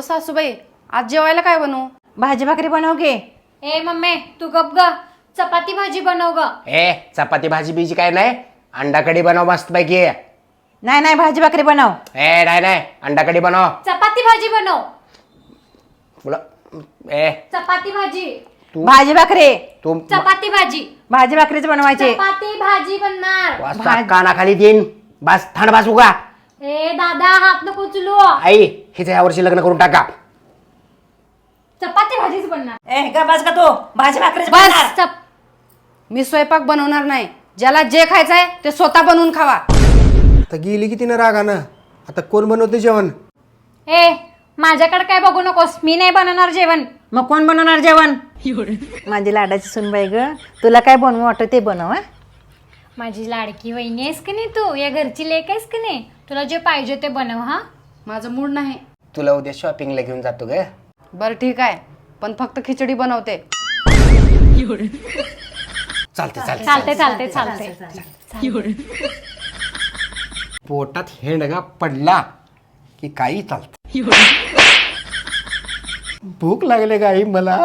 ओ सासूबाई, आज जेवायला काय बनवू? भाजी भाकरी बनव घे. ए मम्मी तू गप ग, चपाती भाजी बनव ग. चपाती भाजी बीजी काय नाही, अंडा कढी बनव मस्त पैकी. नाही नाही भाजी भाकरी बनव. नाही अंडा कढी बनव. चपाती भाजी बनव. बोला चपाती भाजी. भाजी भाकरी. तू चपाती भाजी. भाजी भाकरीच बनवायची. चपाती भाजी बनणार. कानाखाली देईन. बस थंड बसू का? ए दादा हात नको उचलू. आई हिचं यावर्षी लग्न करून टाका. चपाती भाजीच बनणार. का बस का तू भाजी भाकरीच बनणार. बस. मी स्वयंपाक बनवणार नाही. ज्याला जे खायचंय ते स्वतः बनवून खावा. आता गेली की तिनं रागानं. आता कोण बनवते जेवण? ए माझ्याकडे काय बघू नकोस, मी नाही बनवणार जेवण. मग कोण बनवणार जेवण? माझी लाडाची सुनबाई ग, तुला काय बनवू वाटतं ते बनव. माझी लाडकी वहिनी आहेस की नाही तू, या घरची लेक आहेस की नाही, तुला जे पाहिजे ते बनव. हा माझं मूड नाही. तुला उद्या शॉपिंगला घेऊन जातो ग. बरं ठीक आहे, पण फक्त खिचडी बनवते. चालते चालते चालते चालते चालते. पोटात हेंडगा पडला की काही चालत. भूक लागले का आई मला?